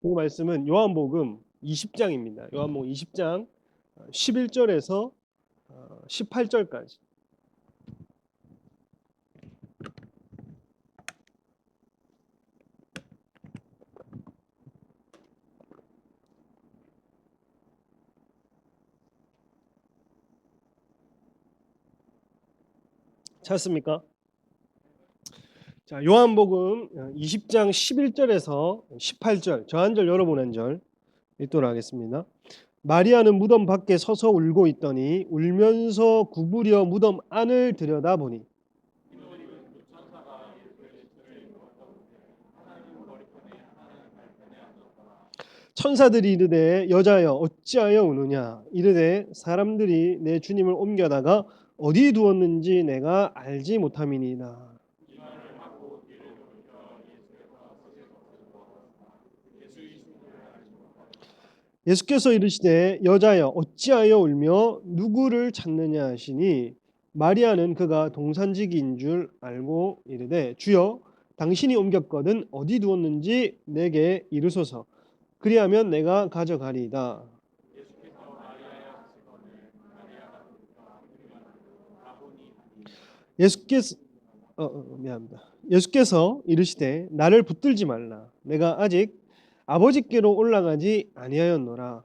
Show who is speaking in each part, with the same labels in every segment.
Speaker 1: 그 말씀은 요한복음 20장입니다. 요한복음 20장 11절에서 18절까지. 찾습니까? 자, 요한복음 20장 11절에서 18절, 저 한 절 여러분 한 절 읽도록 하겠습니다. 마리아는 무덤 밖에 서서 울고 있더니 울면서 구부려 무덤 안을 들여다보니 천사들이 이르되 여자여 어찌하여 우느냐 이르되 사람들이 내 주님을 옮겨다가 어디 두었는지 내가 알지 못함이니이다. 예수께서 이르시되 여자여 어찌하여 울며 누구를 찾느냐 하시니 마리아는 그가 동산지기인 줄 알고 이르되 주여 당신이 옮겼거든 어디 두었는지 내게 이르소서 그리하면 내가 가져가리이다. 예수께서 미안합니다. 예수께서 이르시되 나를 붙들지 말라. 내가 아직 아버지께로 올라가지 아니하였노라.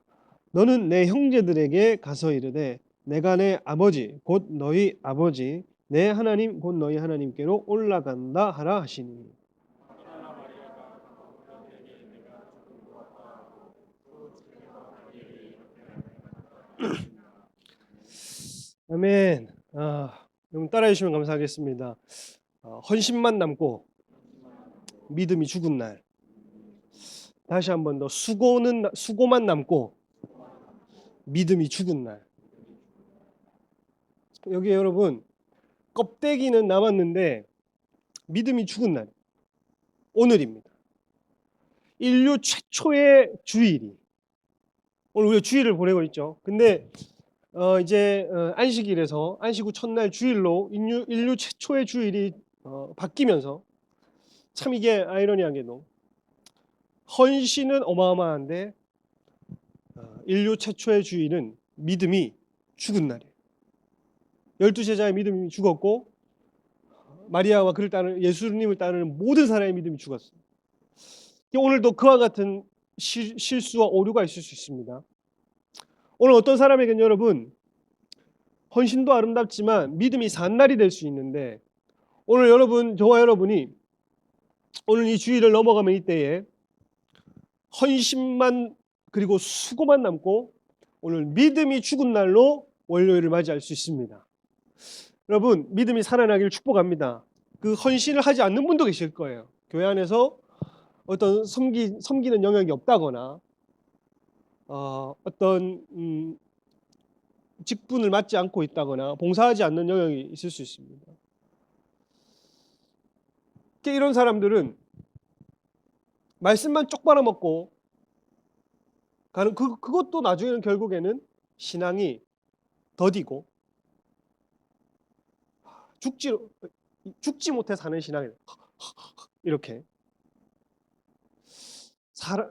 Speaker 1: 너는 내 형제들에게 가서 이르되 내가 내 아버지 곧 너희 아버지 내 하나님 곧 너희 하나님께로 올라간다 하라 하시니. 아멘. 여러분 따라해 주시면 감사하겠습니다. 헌신만 남고 믿음이 죽은 날. 다시 한 번 더 수고만 남고 믿음이 죽은 날. 여기 여러분 껍데기는 남았는데 믿음이 죽은 날. 오늘입니다. 인류 최초의 주일이 오늘 우리가 주일을 보내고 있죠. 근데 이제 안식일에서 안식 후 첫날 주일로 인류 최초의 주일이 바뀌면서 참 이게 아이러니하게도 헌신은 어마어마한데 인류 최초의 주일은 믿음이 죽은 날이에요. 12제자의 믿음이 죽었고 마리아와 그를 따르는 예수님을 따르는 모든 사람의 믿음이 죽었어요. 오늘도 그와 같은 실수와 오류가 있을 수 있습니다. 오늘 어떤 사람에게는 여러분 헌신도 아름답지만 믿음이 산 날이 될 수 있는데 오늘 여러분 저와 여러분이 오늘 이 주일을 넘어가면 이때에 헌신만 그리고 수고만 남고 오늘 믿음이 죽은 날로 월요일을 맞이할 수 있습니다. 여러분 믿음이 살아나기를 축복합니다. 그 헌신을 하지 않는 분도 계실 거예요. 교회 안에서 어떤 섬기는 영역이 없다거나 어떤 직분을 맡지 않고 있다거나 봉사하지 않는 영역이 있을 수 있습니다. 이런 사람들은 말씀만 쪽 빨아먹고 가는 그것도 나중에는 결국에는 신앙이 더디고 죽지 못해 사는 신앙이 이렇게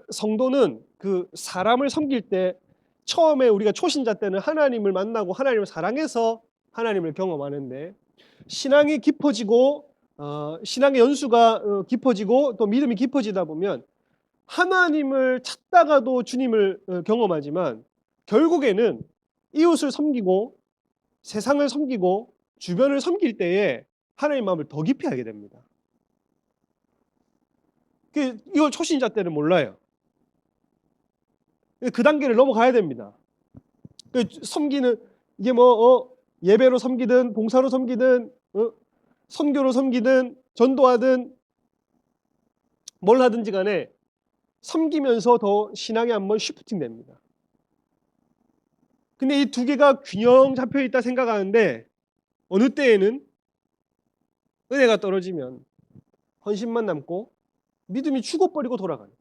Speaker 1: 성도는 그 사람을 섬길 때 처음에 우리가 초신자 때는 하나님을 만나고 하나님을 사랑해서 하나님을 경험하는데 신앙이 깊어지고 신앙의 연수가 깊어지고 또 믿음이 깊어지다 보면 하나님을 찾다가도 주님을 경험하지만 결국에는 이웃을 섬기고 세상을 섬기고 주변을 섬길 때에 하나님 마음을 더 깊이 알게 됩니다. 이걸 초신자 때는 몰라요. 그 단계를 넘어가야 됩니다. 섬기는 이게 예배로 섬기든 봉사로 섬기든 선교로 섬기든 전도하든 뭘 하든지 간에 섬기면서 더 신앙이 한번 쉬프팅 됩니다. 근데 이 두 개가 균형 잡혀 있다 생각하는데 어느 때에는 은혜가 떨어지면 헌신만 남고 믿음이 죽어버리고 돌아가는.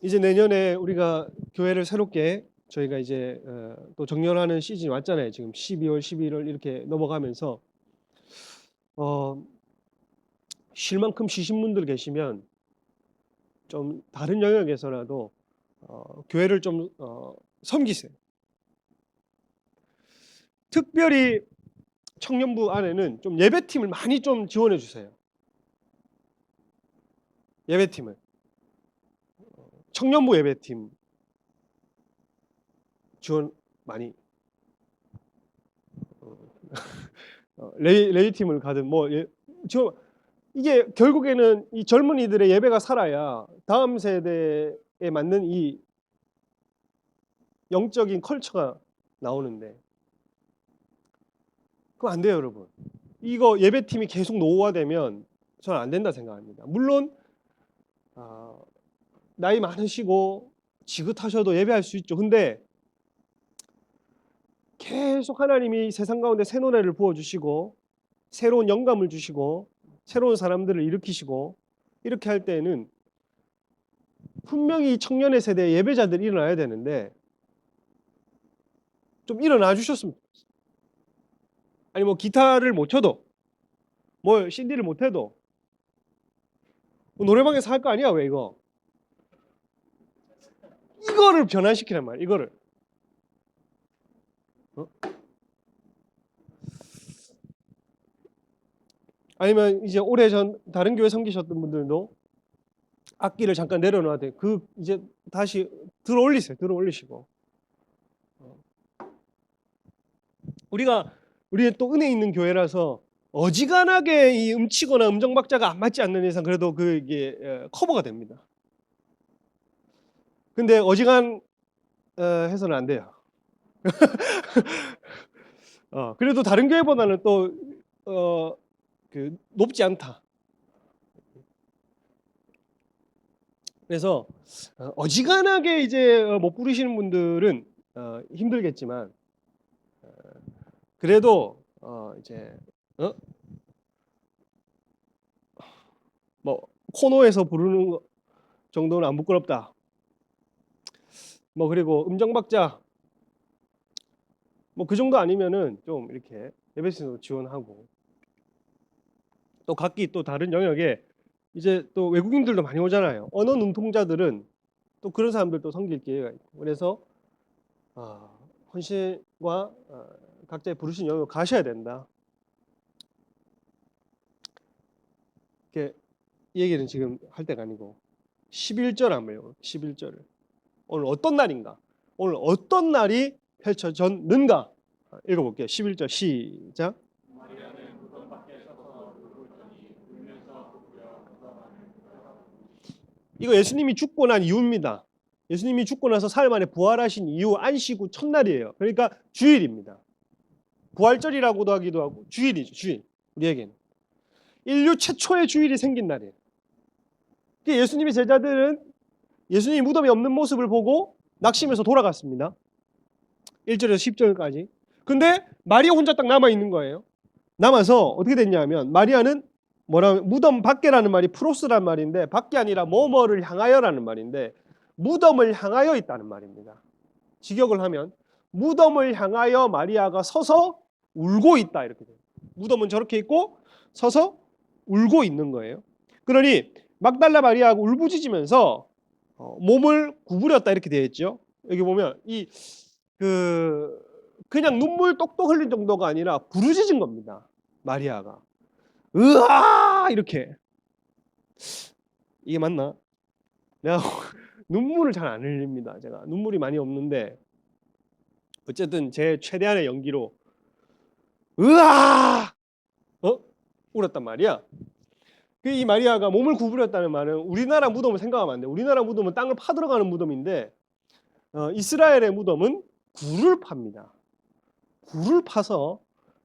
Speaker 1: 이제 내년에 우리가 교회를 새롭게 저희가 이제 또 정렬하는 시즌이 왔잖아요. 지금 12월, 11월 이렇게 넘어가면서 쉴 만큼 쉬신 분들 계시면 좀 다른 영역에서라도 교회를 좀 섬기세요. 특별히 청년부 안에는 좀 예배팀을 많이 좀 지원해 주세요. 예배팀을. 청년부 예배팀 지원 많이 레이팀을 가든 뭐 지원. 이게 결국에는 이 젊은이들의 예배가 살아야 다음 세대에 맞는 이 영적인 컬처가 나오는데 그거 안 돼요, 여러분. 이거 예배팀이 계속 노후화되면 저는 안 된다 생각합니다. 물론 나이 많으시고 지긋하셔도 예배할 수 있죠. 근데 계속 하나님이 세상 가운데 새 노래를 부어주시고 새로운 영감을 주시고 새로운 사람들을 일으키시고 이렇게 할 때에는 분명히 청년의 세대에 예배자들이 일어나야 되는데 좀 일어나 주셨으면 좋겠어요. 아니 뭐 기타를 못 쳐도 뭐 CD를 못 해도 뭐 노래방에서 할 거 아니야 왜 이거를 변환시키란 말이야. 이거를 아니면 이제 오래전 다른 교회 섬기셨던 분들도 악기를 잠깐 내려놔야 돼. 그 이제 다시 들어올리세요. 들어올리시고 우리 또 은혜 있는 교회라서 어지간하게 이 음치거나 음정 박자가 안 맞지 않는 이상 그래도 이게 커버가 됩니다. 근데 어지간 해서는 안 돼요. 그래도 다른 교회보다는 또 높지 않다. 그래서 어지간하게 이제 못 부르시는 분들은 힘들겠지만 그래도 이제 뭐 코너에서 부르는 정도는 안 부끄럽다. 뭐 그리고 음정 박자 뭐 그 정도 아니면은 좀 이렇게 예배신으로 지원하고 또 각기 또 다른 영역에 이제 또 외국인들도 많이 오잖아요. 언어 능통자들은 또 그런 사람들도 섬길 기회가 있고 그래서 헌신과 각자의 부르신 영역을 가셔야 된다. 이렇게 이 얘기는 지금 할 때가 아니고 11절 한번 11절을 오늘 어떤 날인가? 오늘 어떤 날이 펼쳐졌는가? 읽어볼게요. 11절 시작. 이거 예수님이 죽고 난 이유입니다. 예수님이 죽고 나서 사흘 만에 부활하신 이후 안식 후 첫날이에요. 그러니까 주일입니다. 부활절이라고도 하기도 하고 주일이죠. 주일. 우리에게는. 인류 최초의 주일이 생긴 날이에요. 예수님의 제자들은 예수님이 무덤에 없는 모습을 보고 낙심해서 돌아갔습니다. 1절에서 10절까지. 근데 마리아 혼자 딱 남아있는 거예요. 남아서 어떻게 됐냐면 마리아는 무덤 밖에라는 말이 프로스란 말인데 밖이 아니라 뭐뭐를 향하여라는 말인데 무덤을 향하여 있다는 말입니다. 직역을 하면 무덤을 향하여 마리아가 서서 울고 있다 이렇게 돼요. 무덤은 저렇게 있고 서서 울고 있는 거예요. 그러니 막달라 마리아하고 울부짖으면서 몸을 구부렸다 이렇게 되어 있죠. 여기 보면 그냥 눈물 똑똑 흘린 정도가 아니라 부르짖은 겁니다. 마리아가 으아 이렇게. 이게 맞나? 내가 눈물을 잘 안 흘립니다. 제가 눈물이 많이 없는데 어쨌든 제 최대한의 연기로 으아 울었단 말이야. 이 마리아가 몸을 구부렸다는 말은 우리나라 무덤을 생각하면 안 돼. 우리나라 무덤은 땅을 파들어가는 무덤인데 이스라엘의 무덤은 굴을 팝니다. 굴을 파서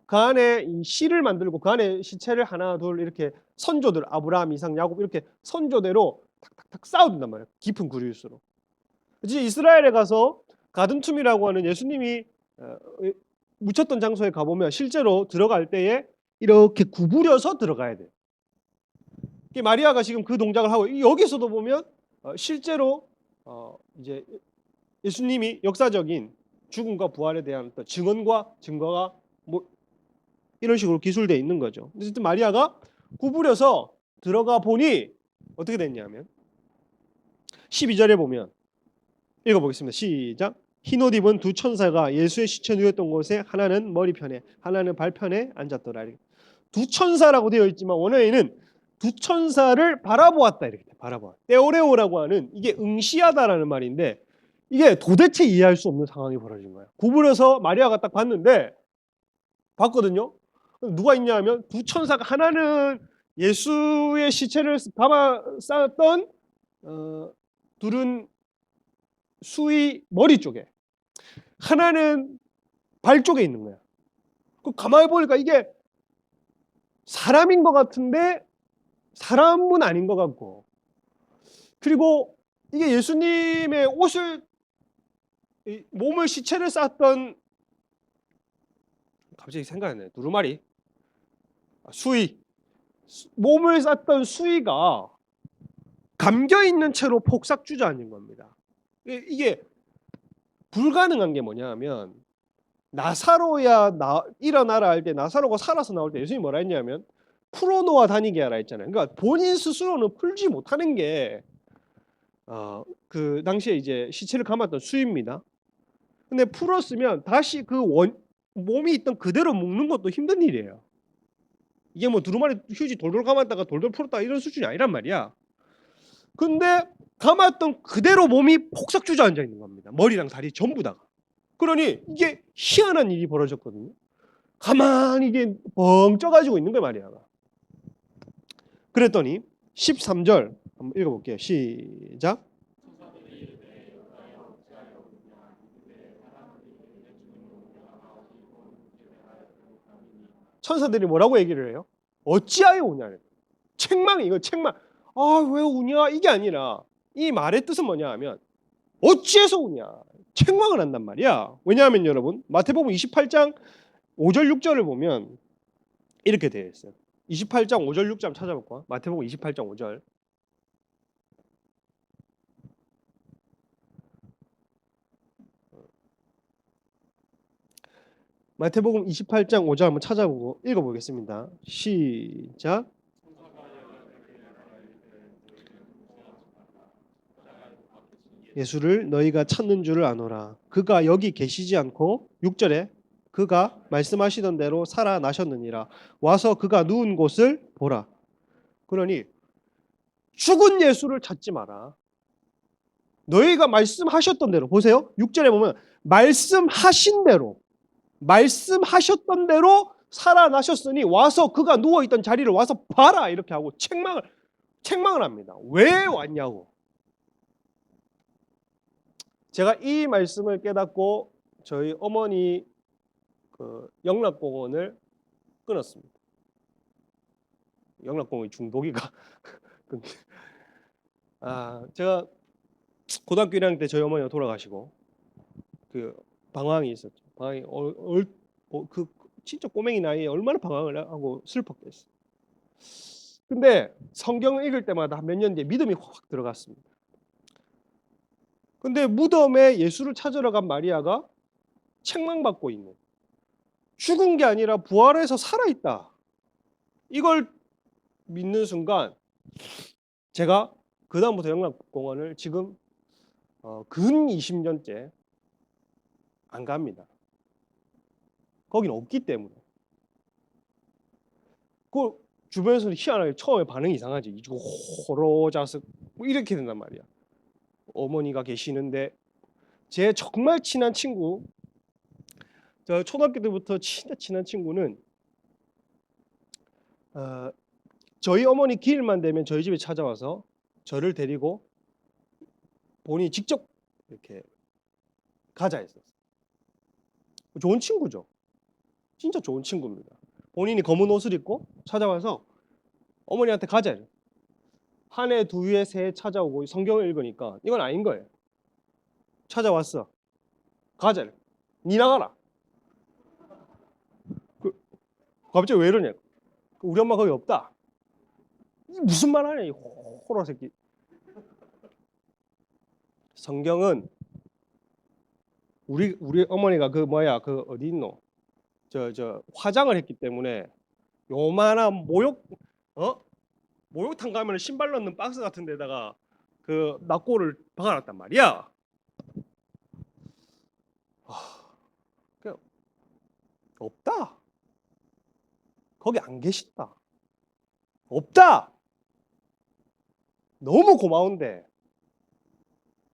Speaker 1: 그 안에 이 실을 만들고 그 안에 시체를 하나 둘 이렇게 선조들 아브라함, 이삭, 야곱 이렇게 선조대로 탁탁탁 쌓아둔단 말이에요. 깊은 굴일수록. 이제 이스라엘에 가서 가든툼이라고 하는 예수님이 묻혔던 장소에 가보면 실제로 들어갈 때에 이렇게 구부려서 들어가야 돼요. 마리아가 지금 그 동작을 하고 여기서도 보면 실제로 이제 예수님이 역사적인 죽음과 부활에 대한 증언과 증거가 뭐 이런 식으로 기술되어 있는 거죠. 어쨌든 마리아가 구부려서 들어가 보니 어떻게 됐냐면 12절에 보면 읽어보겠습니다. 시작. 흰 옷 입은 두 천사가 예수의 시체 누웠던 곳에 하나는 머리편에 하나는 발편에 앉았더라. 두 천사라고 되어 있지만 원어에는 두 천사를 바라보았다 이렇게 돼. 바라보아. 테오레오라고 하는 이게 응시하다라는 말인데 이게 도대체 이해할 수 없는 상황이 벌어진 거야. 구부려서 마리아가 딱 봤거든요. 누가 있냐 하면 두 천사가 하나는 예수의 시체를 담아 쌓았던 둘은 수의 머리 쪽에 하나는 발 쪽에 있는 거야. 그 가만히 보니까 이게 사람인 것 같은데 사람은 아닌 것 같고 그리고 이게 예수님의 옷을 몸을 시체를 쌌던 갑자기 생각이 나네. 두루마리 수의 몸을 쌌던 수의가 감겨있는 채로 폭삭 주저앉은 겁니다. 이게 불가능한 게 뭐냐 하면 나사로야 일어나라 할 때 나사로가 살아서 나올 때 예수님이 뭐라 했냐면 풀어놓아 다니게 하라 했잖아요. 그러니까 본인 스스로는 풀지 못하는 게 그 당시에 이제 시체를 감았던 수입니다. 근데 풀었으면 다시 그 몸이 있던 그대로 묶는 것도 힘든 일이에요. 이게 뭐 두루마리 휴지 돌돌 감았다가 돌돌 풀었다 이런 수준이 아니란 말이야. 근데 감았던 그대로 몸이 폭삭 주저앉아 있는 겁니다. 머리랑 다리 전부 다가. 그러니 이게 희한한 일이 벌어졌거든요. 가만히 이게 벙 쪄가지고 있는 거야 말이야. 그랬더니 13절 한번 읽어볼게요. 시작. 천사들이 뭐라고 얘기를 해요? 어찌하여 우냐? 책망이 이거 책망. 왜 우냐? 이게 아니라 이 말의 뜻은 뭐냐 하면 어찌해서 우냐? 책망을 한단 말이야. 왜냐하면 여러분 마태복음 28장 5절 6절을 보면 이렇게 되어 있어요. 28장 5절 6절 찾아볼까? 마태복음 28장 5절. 마태복음 28장 5절 한번 찾아보고 읽어보겠습니다. 시작. 예수를 너희가 찾는 줄을 아노라. 그가 여기 계시지 않고 6절에 그가 말씀하시던 대로 살아나셨느니라. 와서 그가 누운 곳을 보라. 그러니 죽은 예수를 찾지 마라. 너희가 말씀하셨던 대로 보세요. 6절에 보면 말씀하신 대로 말씀하셨던 대로 살아나셨으니 와서 그가 누워있던 자리를 와서 봐라 이렇게 하고 책망을 합니다. 왜 왔냐고. 제가 이 말씀을 깨닫고 저희 어머니 그 영락공원을 끊었습니다. 영락공원이 중독이가 제가 고등학교 1학년 때 저희 어머니가 돌아가시고 그 방황이 있었죠. 방황이 그 진짜 꼬맹이 나이에 얼마나 방황을 하고 슬펐겠어요. 근데 성경을 읽을 때마다 몇 년 뒤에 믿음이 확 들어갔습니다. 근데 무덤에 예수를 찾으러 간 마리아가 책망받고 있는, 죽은 게 아니라 부활해서 살아있다, 이걸 믿는 순간 제가 그 다음부터 영락공원을 지금 근 20년째 안 갑니다. 거기는 없기 때문에. 그 주변에서는 희한하게 처음에 반응이 이상하지. 이거 호로자석 뭐 이렇게 된단 말이야. 어머니가 계시는데 제 정말 친한 친구, 저 초등학교 때부터 진짜 친한 친구는 저희 어머니 기일만 되면 저희 집에 찾아와서 저를 데리고 본인이 직접 이렇게 가자 했었어요. 좋은 친구죠. 진짜 좋은 친구입니다. 본인이 검은 옷을 입고 찾아와서 어머니한테 가자. 한 해, 두 해, 세 해 찾아오고 성경을 읽으니까 이건 아닌 거예요. 찾아왔어. 가자. 니 나가라. 갑자기 왜 이러냐. 우리 엄마 거기 없다. 무슨 말 하냐 이 호러 새끼. 성경은 우리 어머니가 그 어디 있노? 저 화장을 했기 때문에 요만한 모욕 목욕탕 가면 신발 넣는 박스 같은 데다가 그 낙고를 박아놨단 말이야. 그냥 없다. 거기 안 계신다. 없다. 너무 고마운데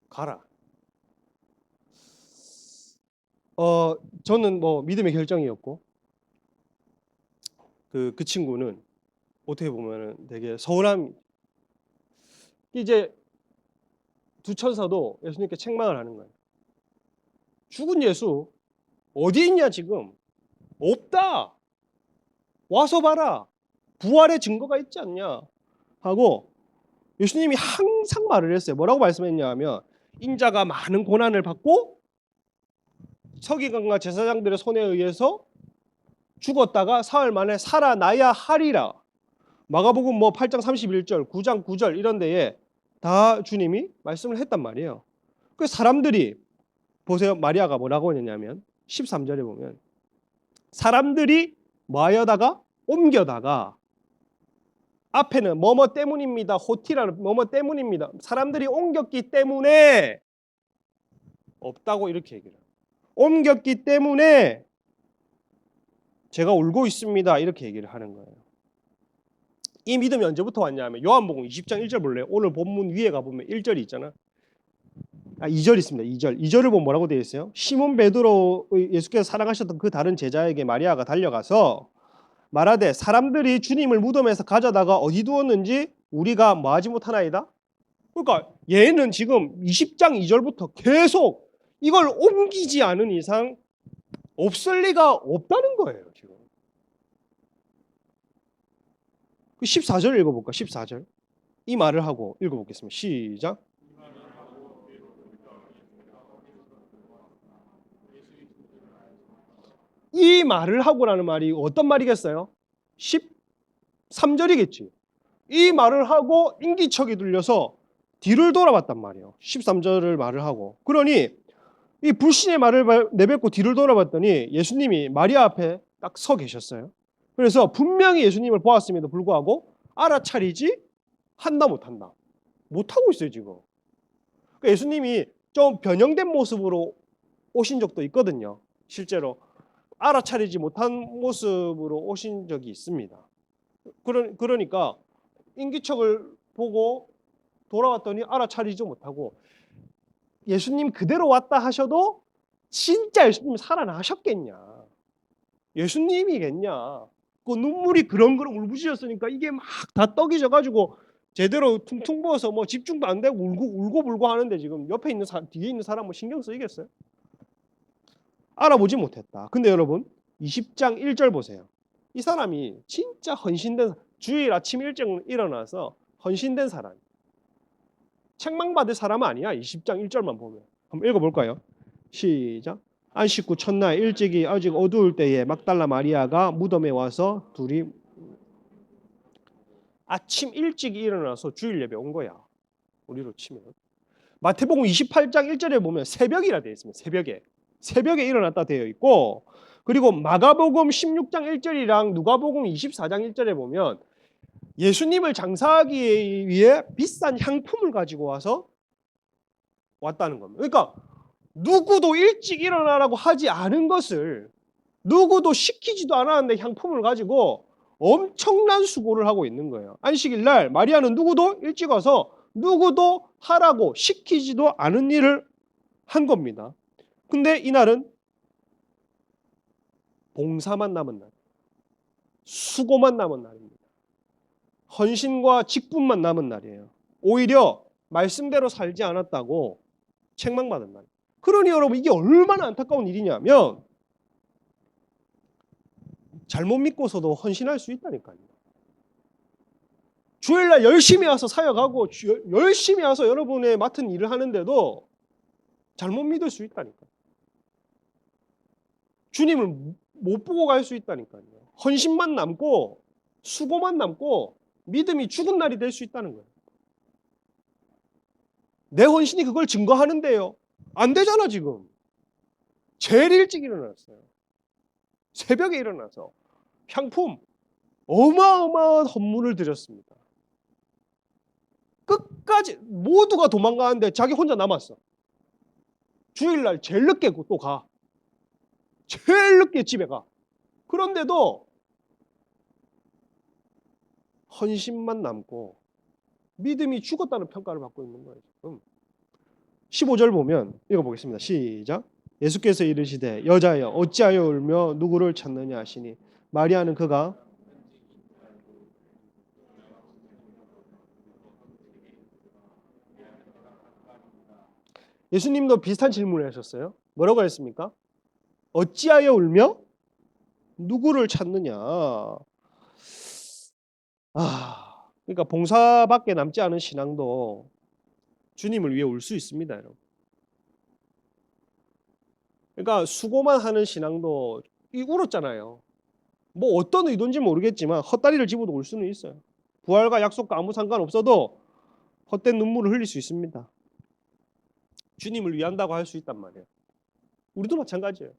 Speaker 1: 가라. 저는 뭐 믿음의 결정이었고 그 친구는 어떻게 보면은 되게 서운함. 이제 두 천사도 예수님께 책망을 하는 거예요. 죽은 예수 어디 있냐 지금? 없다. 와서 봐라. 부활의 증거가 있지 않냐 하고 예수님이 항상 말을 했어요. 뭐라고 말씀했냐 하면 인자가 많은 고난을 받고 서기관과 제사장들의 손에 의해서 죽었다가 사흘 만에 살아나야 하리라. 마가복음 뭐 8장 31절, 9장 9절 이런 데에 다 주님이 말씀을 했단 말이에요. 그 사람들이 보세요. 마리아가 뭐라고 했냐면 13절에 보면 사람들이 뭐하여다가 옮겨다가 앞에는 뭐뭐 때문입니다. 호티라는 뭐뭐 때문입니다. 사람들이 옮겼기 때문에 없다고 이렇게 얘기를 해요. 옮겼기 때문에 제가 울고 있습니다. 이렇게 얘기를 하는 거예요. 이 믿음이 언제부터 왔냐면 요한복음 20장 1절 볼래요? 오늘 본문 위에 가보면 1절이 있잖아. 2절 있습니다. 2절을 보면 뭐라고 되어 있어요? 시몬 베드로 예수께서 사랑하셨던 그 다른 제자에게 마리아가 달려가서 말하되 사람들이 주님을 무덤에서 가져다가 어디 두었는지 우리가 뭐하지 못하나이다. 그러니까 얘는 지금 20장 2절부터 계속 이걸 옮기지 않은 이상 없을 리가 없다는 거예요. 지금 14절 읽어볼까? 14절 이 말을 하고 읽어보겠습니다. 시작. 이 말을 하고라는 말이 어떤 말이겠어요? 13절이겠지. 이 말을 하고 인기척이 들려서 뒤를 돌아봤단 말이에요. 13절을 말을 하고. 그러니 이 불신의 말을 내뱉고 뒤를 돌아봤더니 예수님이 마리아 앞에 딱 서 계셨어요. 그래서 분명히 예수님을 보았음에도 불구하고 알아차리지 한다 못한다. 못하고 있어요 지금. 그러니까 예수님이 좀 변형된 모습으로 오신 적도 있거든요. 실제로 알아차리지 못한 모습으로 오신 적이 있습니다. 그러니까 인기척을 보고 돌아왔더니 알아차리지 못하고 예수님 그대로 왔다 하셔도 진짜 예수님이 살아나셨겠냐? 예수님이겠냐? 그 눈물이 그렁그렁 울부짖었으니까 이게 막 다 떡이 져가지고 제대로 퉁퉁 부어서 뭐 집중도 안 되고 울고 불고 하는데 지금 옆에 있는 뒤에 있는 사람 뭐 신경 쓰이겠어요? 알아보지 못했다. 근데 여러분 20장 1절 보세요. 이 사람이 진짜 헌신된 주일 아침 일찍 일어나서 헌신된 사람. 책망받을 사람 아니야. 20장 1절만 보면. 한번 읽어볼까요? 시작. 안식 후 첫날 일찍이 아직 어두울 때에 막달라 마리아가 무덤에 와서 둘이 아침 일찍 일어나서 주일 예배 온 거야. 우리로 치면. 마태복음 28장 1절에 보면 새벽이라 되어 있습니다. 새벽에 일어났다 되어 있고 그리고 마가복음 16장 1절이랑 누가복음 24장 1절에 보면 예수님을 장사하기 위해 비싼 향품을 가지고 와서 왔다는 겁니다. 그러니까 누구도 일찍 일어나라고 하지 않은 것을 누구도 시키지도 않았는데 향품을 가지고 엄청난 수고를 하고 있는 거예요. 안식일 날 마리아는 누구도 일찍 와서 누구도 하라고 시키지도 않은 일을 한 겁니다. 근데 이날은 봉사만 남은 날, 수고만 남은 날입니다. 헌신과 직분만 남은 날이에요. 오히려 말씀대로 살지 않았다고 책망받은 날. 그러니 여러분 이게 얼마나 안타까운 일이냐면 잘못 믿고서도 헌신할 수 있다니까요. 주일날 열심히 와서 사역하고 열심히 와서 여러분의 맡은 일을 하는데도 잘못 믿을 수 있다니까요. 주님을 못 보고 갈 수 있다니까요. 헌신만 남고 수고만 남고 믿음이 죽은 날이 될 수 있다는 거예요. 내 헌신이 그걸 증거하는데요. 안 되잖아 지금. 제일 일찍 일어났어요. 새벽에 일어나서 향품 어마어마한 헌물을 드렸습니다. 끝까지 모두가 도망가는데 자기 혼자 남았어. 주일날 제일 늦게 또 가. 제일 늦게 집에 가. 그런데도 헌신만 남고 믿음이 죽었다는 평가를 받고 있는 거예요. 지금. 15절 보면 읽어보겠습니다. 시작. 예수께서 이르시되 여자여 어찌하여 울며 누구를 찾느냐 하시니 마리아는 그가 예수님도 비슷한 질문을 하셨어요. 뭐라고 했습니까? 어찌하여 울며 누구를 찾느냐. 그러니까 봉사밖에 남지 않은 신앙도 주님을 위해 울 수 있습니다, 여러분. 그러니까 수고만 하는 신앙도 울었잖아요. 뭐 어떤 의도인지 모르겠지만 헛다리를 집어도 울 수는 있어요. 부활과 약속과 아무 상관없어도 헛된 눈물을 흘릴 수 있습니다. 주님을 위한다고 할 수 있단 말이에요. 우리도 마찬가지예요.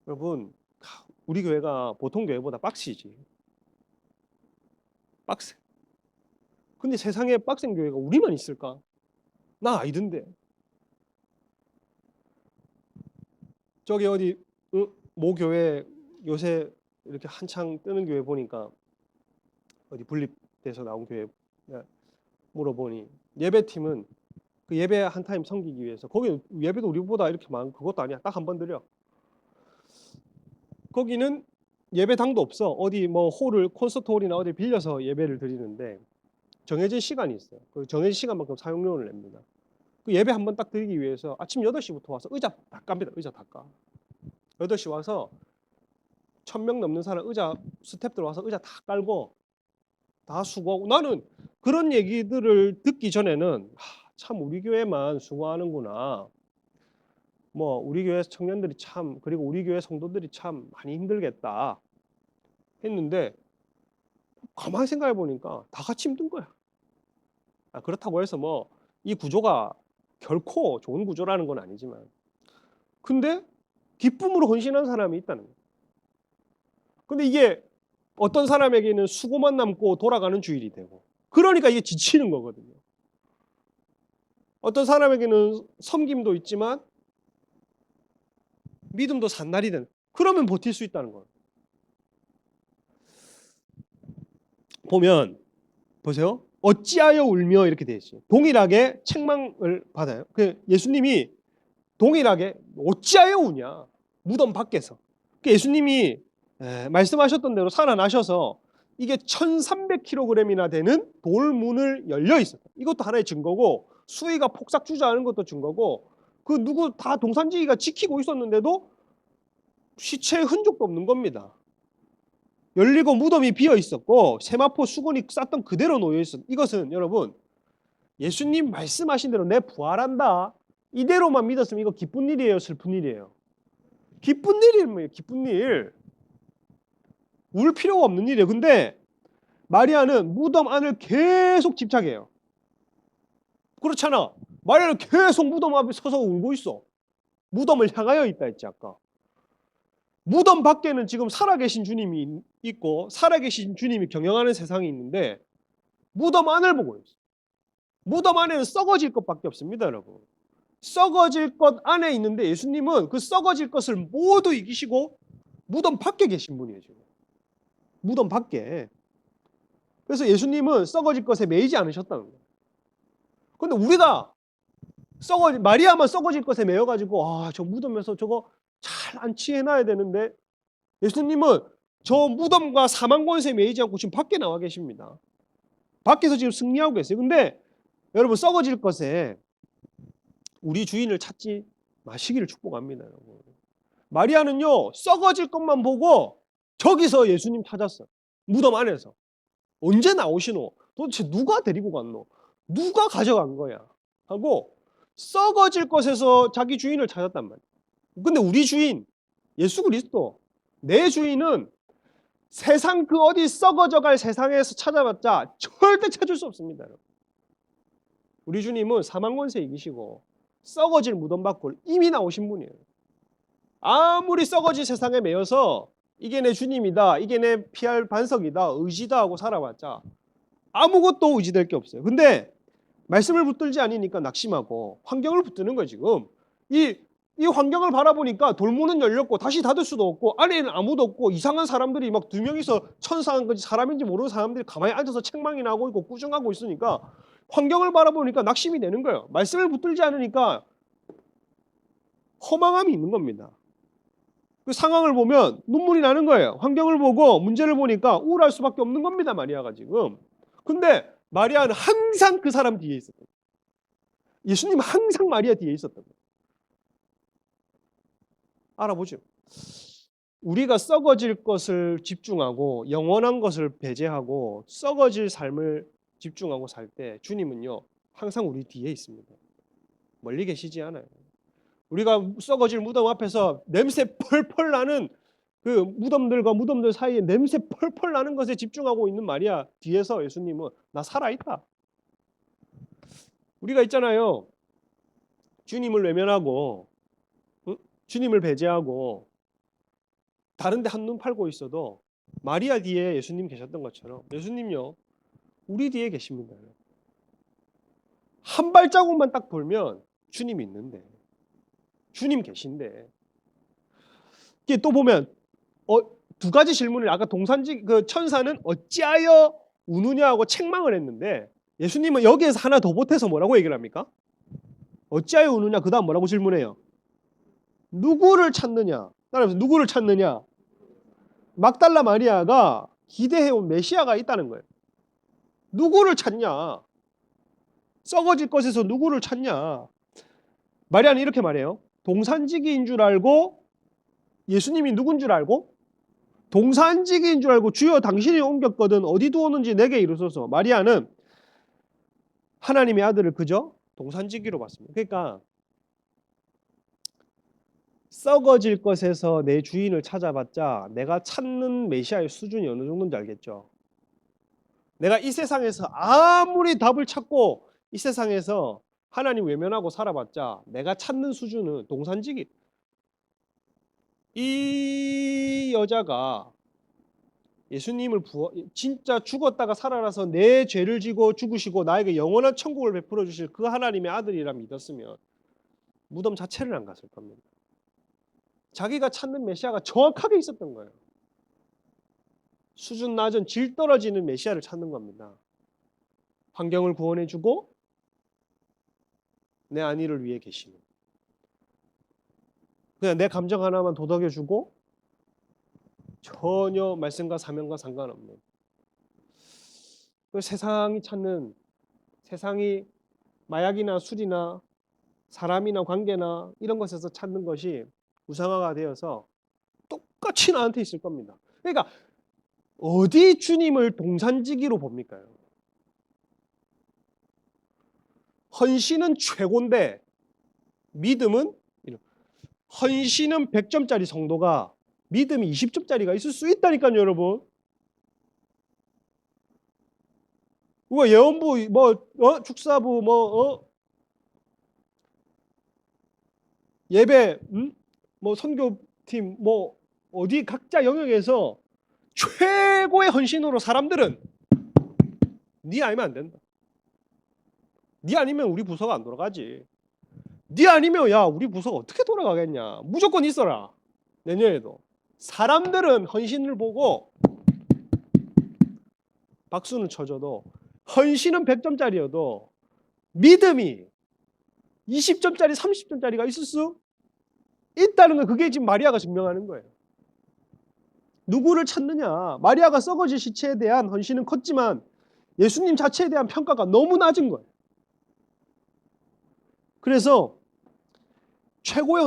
Speaker 1: 여러분, 우리 교회가 보통 교회보다 빡시지. 빡세. 근데 세상에 빡센 교회가 우리만 있을까? 나 아니던데. 저기 어디 모 교회 요새 이렇게 한창 뜨는 교회 보니까 어디 분립돼서 나온 교회 물어보니 예배팀은 그 예배 한 타임 섬기기 위해서 거기 예배도 우리보다 이렇게 많은 그것도 아니야. 딱 한 번 드려. 거기는 예배당도 없어. 어디 뭐 홀을 콘서트 홀이나 어디 빌려서 예배를 드리는데 정해진 시간이 있어요. 그 정해진 시간만큼 사용료를 냅니다. 그 예배 한 번 딱 드리기 위해서 아침 8시부터 와서 의자 다 깝니다. 의자 다 까. 8시 와서 1000명 넘는 사람 의자 스태프들 와서 의자 다 깔고 다 수고하고 나는 그런 얘기들을 듣기 전에는 참 우리 교회만 수고하는구나. 뭐 우리 교회 청년들이 참 그리고 우리 교회 성도들이 참 많이 힘들겠다 했는데 가만히 생각해 보니까 다 같이 힘든 거야. 그렇다고 해서 뭐 이 구조가 결코 좋은 구조라는 건 아니지만 근데 기쁨으로 헌신한 사람이 있다는 거예요. 근데 이게 어떤 사람에게는 수고만 남고 돌아가는 주일이 되고 그러니까 이게 지치는 거거든요. 어떤 사람에게는 섬김도 있지만 믿음도 산날이 되는 그러면 버틸 수 있다는 거예요. 보면 보세요. 어찌하여 울며 이렇게 되어 있어요. 동일하게 책망을 받아요. 그 예수님이 동일하게 어찌하여 우냐. 무덤 밖에서. 예수님이 말씀하셨던 대로 살아나셔서 이게 1300kg이나 되는 돌문을 열려 있어요. 이것도 하나의 증거고 수위가 폭삭 주저하는 것도 증거고 그 누구 다 동산지기가 지키고 있었는데도 시체의 흔적도 없는 겁니다. 열리고 무덤이 비어 있었고 세마포 수건이 쌌던 그대로 놓여 있었. 이것은 여러분 예수님 말씀하신 대로 내 부활한다. 이대로만 믿었으면 이거 기쁜 일이에요, 슬픈 일이에요? 기쁜 일이에요. 기쁜 일. 울 필요가 없는 일이에요. 근데 마리아는 무덤 안을 계속 집착해요. 그렇잖아. 마리아는 계속 무덤 앞에 서서 울고 있어. 무덤을 향하여 있다 했지 아까. 무덤 밖에는 지금 살아계신 주님이 있고 살아계신 주님이 경영하는 세상이 있는데 무덤 안을 보고 있어. 무덤 안에는 썩어질 것밖에 없습니다, 여러분. 썩어질 것 안에 있는데 예수님은 그 썩어질 것을 모두 이기시고 무덤 밖에 계신 분이에요, 지금. 무덤 밖에. 그래서 예수님은 썩어질 것에 매이지 않으셨다는 거예요. 근데 우리가 마리아만 썩어질 것에 매여가지고 저 무덤에서 저거 잘 안치해놔야 되는데 예수님은 저 무덤과 사망 권세에 매이지 않고 지금 밖에 나와 계십니다. 밖에서 지금 승리하고 계세요. 근데 여러분 썩어질 것에 우리 주인을 찾지 마시기를 축복합니다. 여러분. 마리아는요 썩어질 것만 보고 저기서 예수님 찾았어. 무덤 안에서. 언제 나오시노? 도대체 누가 데리고 갔노? 누가 가져간 거야? 하고 썩어질 것에서 자기 주인을 찾았단 말이야. 근데 우리 주인 예수 그리스도 내 주인은 세상 그 어디 썩어져 갈 세상에서 찾아봤자 절대 찾을 수 없습니다. 우리 주님은 사망 권세 이기시고 썩어질 무덤 밖을 이미 나오신 분이에요. 아무리 썩어질 세상에 매여서 이게 내 주님이다, 이게 내 피할 반석이다, 의지다 하고 살아봤자 아무것도 의지될 게 없어요. 근데 말씀을 붙들지 않으니까 낙심하고 환경을 붙드는 거예요. 지금 이 환경을 바라보니까 돌문은 열렸고 다시 닫을 수도 없고 안에는 아무도 없고 이상한 사람들이 막 두 명이서 천사한 건지 사람인지 모르는 사람들이 가만히 앉아서 책망이나 하고 있고 꾸중하고 있으니까 환경을 바라보니까 낙심이 되는 거예요. 말씀을 붙들지 않으니까 허망함이 있는 겁니다. 그 상황을 보면 눈물이 나는 거예요. 환경을 보고 문제를 보니까 우울할 수밖에 없는 겁니다. 마리아가 지금. 근데 마리아는 항상 그 사람 뒤에 있었던 거예요. 예수님 항상 마리아 뒤에 있었던 거예요. 알아보죠. 우리가 썩어질 것을 집중하고 영원한 것을 배제하고 썩어질 삶을 집중하고 살 때 주님은요 항상 우리 뒤에 있습니다. 멀리 계시지 않아요. 우리가 썩어질 무덤 앞에서 냄새 펄펄 나는 그 무덤들과 무덤들 사이에 냄새 펄펄 나는 것에 집중하고 있는 마리아 뒤에서 예수님은 나 살아있다. 우리가 있잖아요. 주님을 외면하고 주님을 배제하고 다른 데 한눈 팔고 있어도 마리아 뒤에 예수님 계셨던 것처럼 예수님요 우리 뒤에 계십니다. 한 발자국만 딱 돌면 주님 있는데 주님 계신데 이게 또 보면 두 가지 질문을 아까 동산지 그 천사는 어찌하여 우느냐고 책망을 했는데 예수님은 여기에서 하나 더 보태서 뭐라고 얘기를 합니까? 어찌하여 우느냐 그 다음 뭐라고 질문해요? 누구를 찾느냐? 따라서 누구를 찾느냐? 막달라 마리아가 기대해온 메시아가 있다는 거예요. 누구를 찾냐? 썩어질 것에서 누구를 찾냐? 마리아는 이렇게 말해요. 동산지기인 줄 알고 예수님이 누군 줄 알고 동산지기인 줄 알고 주여 당신이 옮겼거든 어디 두었는지 내게 이르소서. 마리아는 하나님의 아들을 그저 동산지기로 봤습니다. 그러니까 썩어질 것에서 내 주인을 찾아봤자 내가 찾는 메시아의 수준이 어느 정도인지 알겠죠. 내가 이 세상에서 아무리 답을 찾고 이 세상에서 하나님 외면하고 살아봤자 내가 찾는 수준은 동산지기. 이 여자가 예수님을 진짜 죽었다가 살아나서 내 죄를 지고 죽으시고 나에게 영원한 천국을 베풀어 주실 그 하나님의 아들이라 믿었으면 무덤 자체를 안 갔을 겁니다. 자기가 찾는 메시아가 정확하게 있었던 거예요. 수준 낮은 질 떨어지는 메시아를 찾는 겁니다. 환경을 구원해 주고 내 안위를 위해 계시는. 그냥 내 감정 하나만 도덕해 주고 전혀 말씀과 사명과 상관없는. 세상이 찾는 세상이 마약이나 술이나 사람이나 관계나 이런 것에서 찾는 것이 우상화가 되어서 똑같이 나한테 있을 겁니다. 그러니까 어디 주님을 동산지기로 봅니까? 헌신은 최고인데 믿음은 헌신은 100점짜리 성도가 믿음이 20점짜리가 있을 수 있다니까요, 여러분. 우와 예언부 축사부 예배 선교팀 어디 각자 영역에서 최고의 헌신으로 사람들은 네 아니면 안 된다. 네 아니면 우리 부서가 안 돌아가지. 네 아니면 야 우리 부서가 어떻게 돌아가겠냐. 무조건 있어라. 내년에도. 사람들은 헌신을 보고 박수는 쳐줘도 헌신은 100점짜리여도 믿음이 20점짜리 30점짜리가 있을 수 있다는 거 그게 지금 마리아가 증명하는 거예요. 누구를 찾느냐. 마리아가 썩어질 시체에 대한 헌신은 컸지만 예수님 자체에 대한 평가가 너무 낮은 거예요. 그래서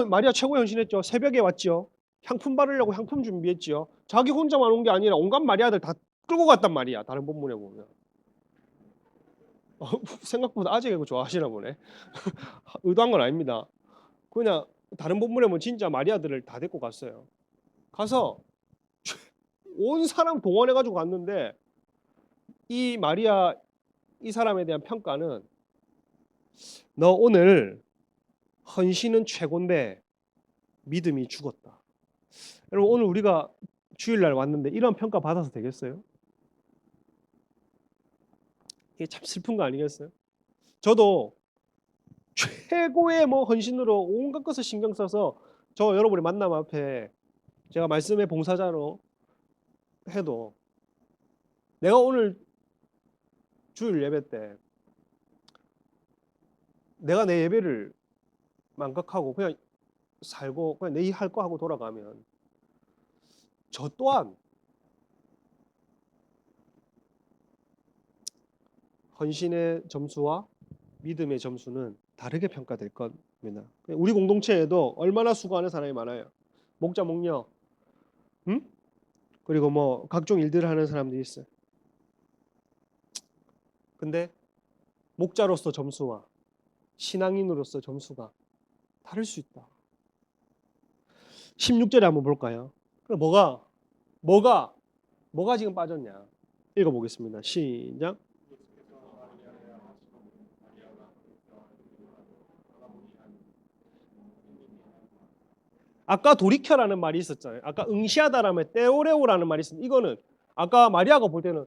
Speaker 1: 마리아 최고의 헌신했죠. 새벽에 왔죠. 향품 바르려고 향품 준비했죠. 자기 혼자만 온 게 아니라 온갖 마리아들 다 끌고 갔단 말이야. 다른 본문에 보면. 생각보다 아재 개그 좋아하시나 보네. 의도한 건 아닙니다. 그냥 다른 본문에 보면 진짜 마리아들을 다 데리고 갔어요. 가서 온 사람 동원해가지고 갔는데 이 마리아 이 사람에 대한 평가는 너 오늘 헌신은 최고인데 믿음이 죽었다. 여러분 오늘 우리가 주일날 왔는데 이런 평가 받아서 되겠어요? 이게 참 슬픈 거 아니겠어요? 저도 최고의 뭐 헌신으로 온갖 것을 신경 써서 저 여러분의 만남 앞에 제가 말씀의 봉사자로 해도 내가 오늘 주일 예배 때 내가 내 예배를 망각하고 그냥 살고 그냥 내 일 할 거 하고 돌아가면 저 또한 헌신의 점수와 믿음의 점수는 다르게 평가될 겁니다. 우리 공동체에도 얼마나 수고하는 사람이 많아요. 목자, 목녀, 그리고 뭐 각종 일들을 하는 사람들이 있어요. 근데 목자로서 점수와 신앙인으로서 점수가 다를 수 있다. 16절에 한번 볼까요? 그럼 뭐가 지금 빠졌냐? 읽어보겠습니다. 시작. 아까 돌이켜라는 말이 있었잖아요. 아까 응시하다라면 떼오레오라는 말이 있습니다. 이거는 아까 마리아가 볼 때는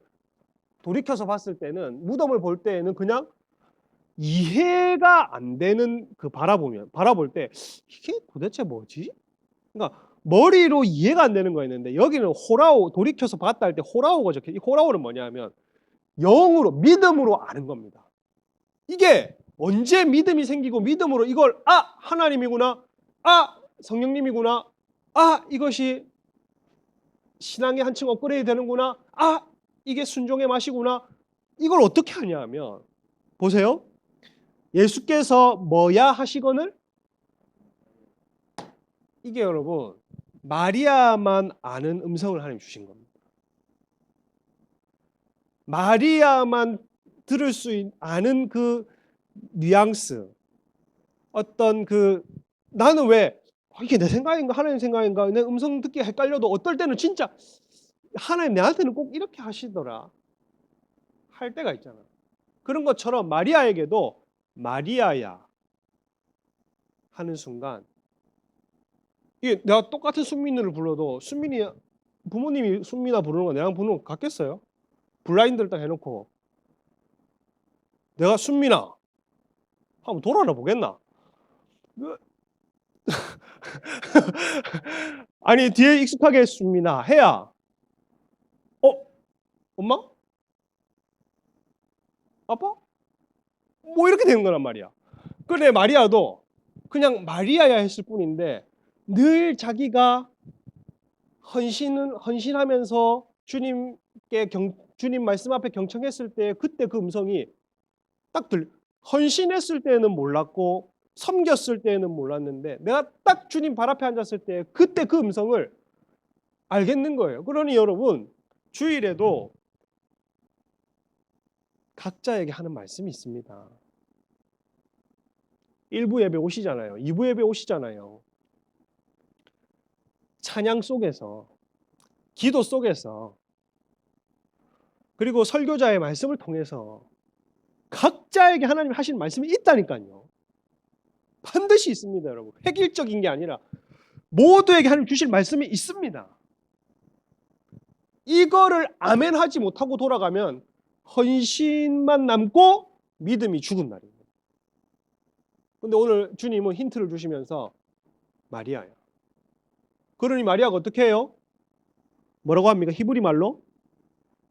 Speaker 1: 돌이켜서 봤을 때는 무덤을 볼 때에는 그냥 이해가 안 되는 그 바라볼 때 이게 도대체 뭐지? 그러니까 머리로 이해가 안 되는 거였는데 여기는 호라오 돌이켜서 봤다 할 때 호라오가 적혀. 이 호라오는 뭐냐면 영으로 믿음으로 아는 겁니다. 이게 언제 믿음이 생기고 믿음으로 이걸 하나님이구나, 성령님이구나, 이것이 신앙의 한층 업그레이드 되는구나, 이게 순종의 맛이구나. 이걸 어떻게 하냐면 보세요. 예수께서 뭐야 하시거늘 이게 여러분 마리아만 아는 음성을 하나님 주신 겁니다. 마리아만 들을 수 아는 그 뉘앙스, 어떤 그 나는 왜 이게 내 생각인가 하나님 생각인가 내 음성 듣기 헷갈려도 어떨 때는 진짜 하나님 내한테는 꼭 이렇게 하시더라 할 때가 있잖아. 그런 것처럼 마리아에게도 마리아야 하는 순간 이게 내가 똑같은 순민을 불러도 순민이 부모님이 순민아 부르는 거 내랑 부르는 거 같겠어요? 블라인드를 딱 해놓고 내가 순민아 한번 돌아나 보겠나? 아니 뒤에 익숙하게 순민아 해야 엄마? 아빠? 뭐 이렇게 되는 거란 말이야. 그래 마리아도 그냥 마리아야 했을 뿐인데 늘 자기가 헌신하면서 주님 말씀 앞에 경청했을 때 그때 그 음성이 딱 헌신했을 때는 몰랐고 섬겼을 때는 몰랐는데 내가 딱 주님 발 앞에 앉았을 때 그때 그 음성을 알겠는 거예요. 그러니 여러분 주일에도 각자에게 하는 말씀이 있습니다. 1부 예배 오시잖아요. 2부 예배 오시잖아요. 찬양 속에서 기도 속에서 그리고 설교자의 말씀을 통해서 각자에게 하나님 하신 말씀이 있다니까요. 반드시 있습니다, 여러분. 획일적인 게 아니라 모두에게 하나님 주실 말씀이 있습니다. 이거를 아멘 하지 못하고 돌아가면 헌신만 남고 믿음이 죽은 날입니다. 근데 오늘 주님은 힌트를 주시면서 마리아야. 그러니 마리아가 어떻게 해요? 뭐라고 합니까? 히브리 말로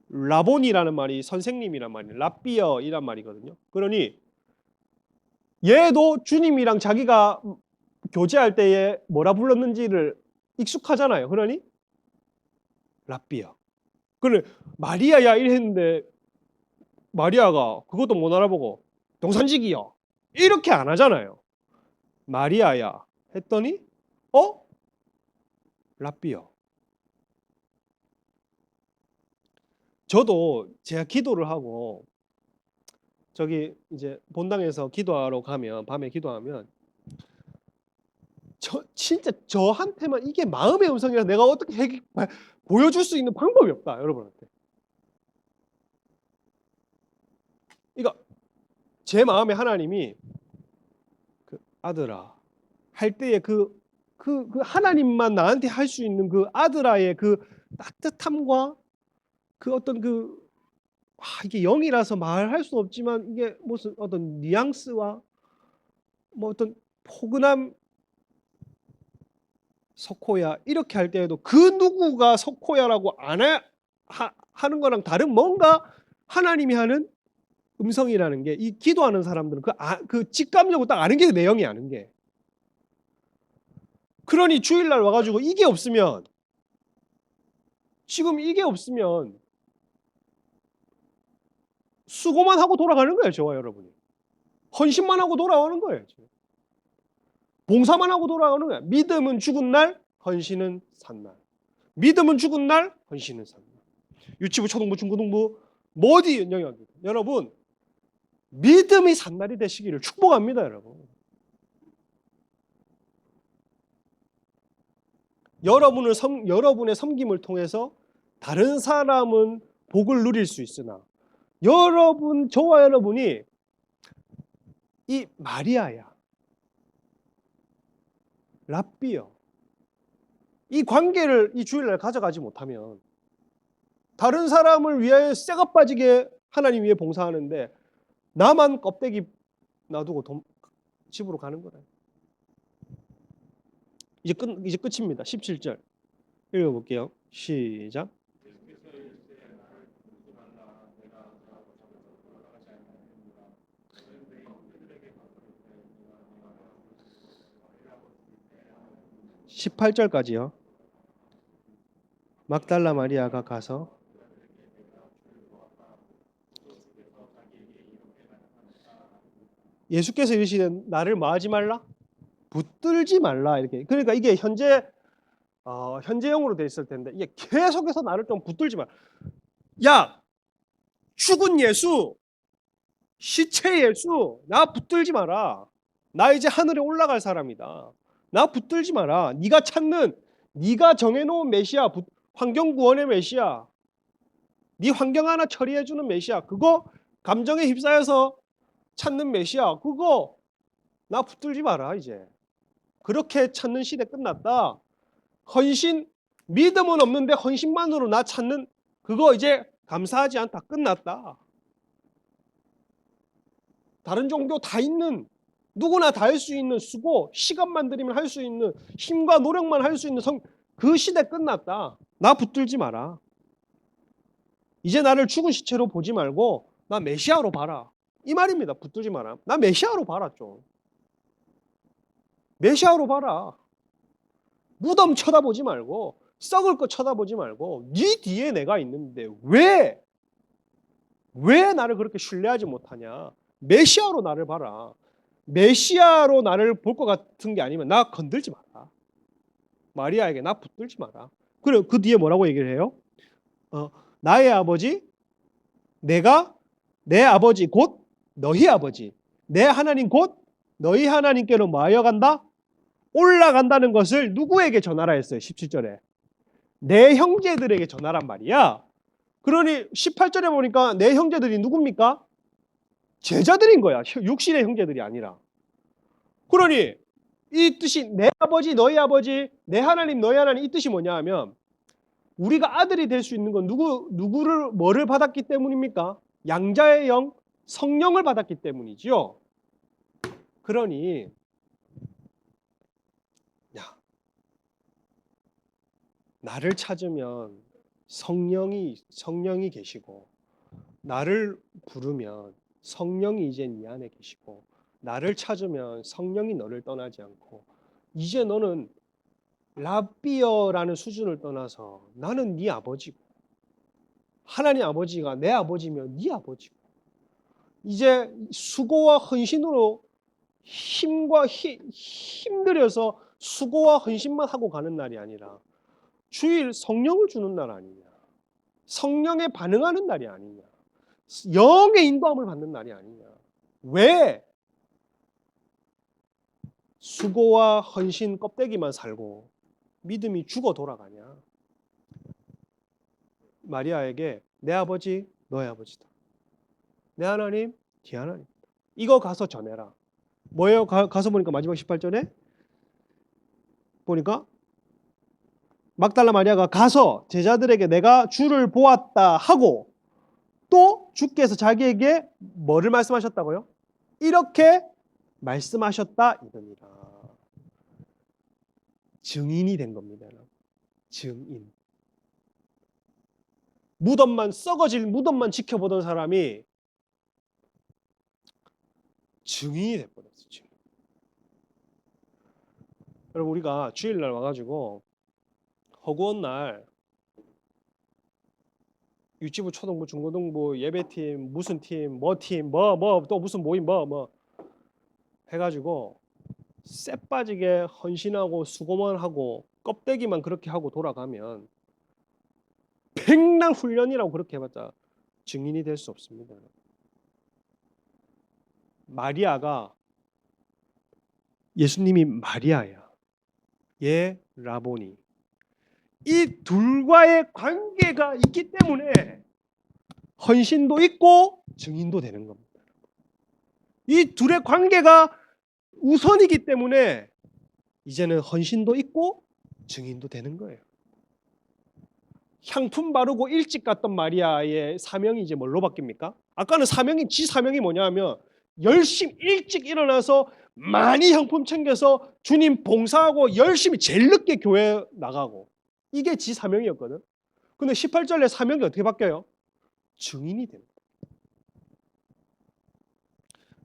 Speaker 1: 라본이라는 말이 선생님이란 말이에요. 랍비어이란 말이거든요. 그러니 얘도 주님이랑 자기가 교제할 때에 뭐라 불렀는지를 익숙하잖아요. 그러니 랍비어. 그래 마리아야 이랬는데 마리아가 그것도 못 알아보고 동산지기요 이렇게 안 하잖아요. 마리아야 했더니 랍비어. 저도 제가 기도를 하고 저기 이제 본당에서 기도하러 가면 밤에 기도하면 진짜 저한테만 이게 마음의 음성이라 내가 어떻게 보여줄 수 있는 방법이 없다 여러분한테. 그러니까 제 마음에 하나님이 그 아들아 할 때에 그 하나님만 나한테 할 수 있는 그 아들아의 그 따뜻함과 그 어떤 그 이게 0이라서 말할 수 없지만 이게 무슨 어떤 뉘앙스와 뭐 어떤 포근함, 석호야 이렇게 할 때에도 그 누구가 석호야라고 안 하는 거랑 다른 뭔가 하나님이 하는 음성이라는 게, 이 기도하는 사람들은 그 직감적으로 딱 아는 게 내용이 아는 게. 그러니 주일날 와가지고 이게 없으면, 지금 이게 없으면 수고만 하고 돌아가는 거예요. 저와 여러분이 헌신만 하고 돌아오는 거예요. 봉사만 하고 돌아오는 거예요. 믿음은 죽은 날, 헌신은 산 날. 믿음은 죽은 날, 헌신은 산 날. 유치부, 초등부, 중고등부 모든 영역이, 여러분 믿음이 산 날이 되시기를 축복합니다. 여러분, 여러분의 섬김을 통해서 다른 사람은 복을 누릴 수 있으나, 저와 여러분이 이 마리아야, 랍비요, 이 관계를 이 주일날 가져가지 못하면 다른 사람을 위하여 쇠가 빠지게 하나님 위해 봉사하는데 나만 껍데기 놔두고 집으로 가는 거예요. 이제 끝입니다. 17절 읽어볼게요. 시작. 18절까지요. 막달라 마리아가 가서 예수께서 이르시되 나를 뭐하지 말라? 붙들지 말라. 이렇게. 그러니까 이게 현재형으로 돼 있을 텐데 이게 계속해서 나를 좀 붙들지 마. 야, 죽은 예수, 시체 예수, 나 붙들지 마라. 나 이제 하늘에 올라갈 사람이다. 나 붙들지 마라. 네가 찾는, 네가 정해놓은 메시아, 환경구원의 메시아, 네 환경 하나 처리해주는 메시아, 그거 감정에 휩싸여서 찾는 메시아, 그거 나 붙들지 마라. 이제 그렇게 찾는 시대 끝났다. 헌신, 믿음은 없는데 헌신만으로 나 찾는 그거 이제 감사하지 않다. 끝났다. 다른 종교 다 있는, 누구나 다 할 수 있는 수고, 시간만 들이면 할 수 있는, 힘과 노력만 할 수 있는 그 시대 끝났다. 나 붙들지 마라. 이제 나를 죽은 시체로 보지 말고 나 메시아로 봐라. 이 말입니다. 붙들지 마라. 나 메시아로 봐라. 좀 메시아로 봐라. 무덤 쳐다보지 말고, 썩을 거 쳐다보지 말고, 네 뒤에 내가 있는데 왜 나를 그렇게 신뢰하지 못하냐. 메시아로 나를 봐라. 메시아로 나를 볼 것 같은 게 아니면 나 건들지 마라. 마리아에게 나 붙들지 마라. 그리고 그 뒤에 뭐라고 얘기를 해요? 나의 아버지, 내 아버지 곧 너희 아버지, 내 하나님 곧 너희 하나님께로 뭐하여 간다? 올라간다는 것을 누구에게 전하라 했어요? 17절에 내 형제들에게 전하란 말이야. 그러니 18절에 보니까 내 형제들이 누굽니까? 제자들인 거야. 육신의 형제들이 아니라. 그러니 이 뜻이 내 아버지 너희 아버지, 내 하나님 너희 하나님, 이 뜻이 뭐냐 하면 우리가 아들이 될 수 있는 건 누구를 뭐를 받았기 때문입니까? 양자의 영, 성령을 받았기 때문이지요. 그러니 나를 찾으면 성령이 계시고, 나를 부르면 성령이 이제 네 안에 계시고, 나를 찾으면 성령이 너를 떠나지 않고, 이제 너는 랍비어라는 수준을 떠나서 나는 네 아버지고, 하나님 아버지가 내 아버지면 네 아버지고, 이제 수고와 헌신으로 힘들여서 수고와 헌신만 하고 가는 날이 아니라 주일 성령을 주는 날 아니냐, 성령에 반응하는 날이 아니냐, 영의 인도함을 받는 날이 아니냐. 왜 수고와 헌신 껍데기만 살고 믿음이 죽어 돌아가냐. 마리아에게 내 아버지 너의 아버지다, 내 하나님 네 하나님, 이거 가서 전해라. 뭐예요? 가서 보니까 마지막 18절에 보니까 막달라 마리아가 가서 제자들에게 내가 주를 보았다 하고 또 주께서 자기에게 뭐를 말씀하셨다고요? 이렇게 말씀하셨다 이거니라. 증인이 된 겁니다. 증인. 썩어질 무덤만 지켜보던 사람이 증인이 돼버렸어요. 증인. 여러분 우리가 주일날 와가지고 허구한 날 유치부, 초등부, 중고등부, 예배팀, 무슨 팀, 뭐 팀, 또 무슨 모임, 뭐 해가지고 쎄 빠지게 헌신하고 수고만 하고 껍데기만 그렇게 하고 돌아가면 백날 훈련이라고 그렇게 해봤자 증인이 될 수 없습니다. 마리아가 예수님이 마리아야. 얘 라보니. 이 둘과의 관계가 있기 때문에 헌신도 있고 증인도 되는 겁니다. 이 둘의 관계가 우선이기 때문에 이제는 헌신도 있고 증인도 되는 거예요. 향품 바르고 일찍 갔던 마리아의 사명이 이제 뭘로 바뀝니까? 아까는 지 사명이 뭐냐면 열심히 일찍 일어나서 많이 향품 챙겨서 주님 봉사하고 열심히 제일 늦게 교회 나가고 이게 지 사명이었거든. 근데 18절에 사명이 어떻게 바뀌어요? 증인이 됩니다.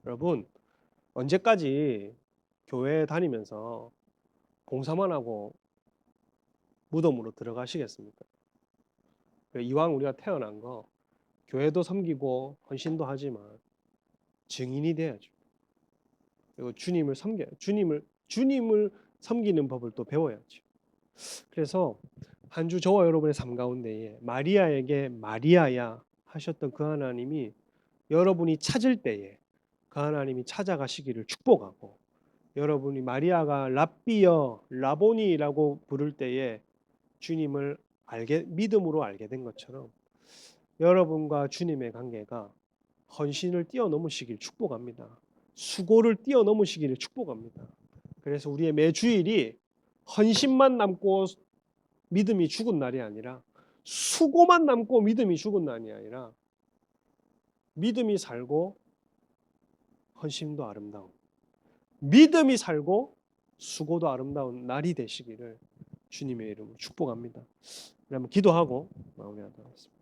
Speaker 1: 여러분 언제까지 교회 다니면서 봉사만 하고 무덤으로 들어가시겠습니까? 이왕 우리가 태어난 거 교회도 섬기고 헌신도 하지만 증인이 돼야죠. 그리고 주님을 섬기는 법을 또 배워야죠. 그래서 한 주 저와 여러분의 삶 가운데에 마리아에게 마리아야 하셨던 그 하나님이 여러분이 찾을 때에 그 하나님이 찾아가시기를 축복하고 여러분이 마리아가 랍비여 라보니라고 부를 때에 주님을 믿음으로 알게 된 것처럼 여러분과 주님의 관계가 헌신을 뛰어넘으시길 축복합니다. 수고를 뛰어넘으시기를 축복합니다. 그래서 우리의 매 주일이 헌신만 남고 믿음이 죽은 날이 아니라 수고만 남고 믿음이 죽은 날이 아니라 믿음이 살고 헌신도 아름다운 믿음이 살고 수고도 아름다운 날이 되시기를 주님의 이름으로 축복합니다. 그러면 기도하고 마무리하도록 하겠습니다.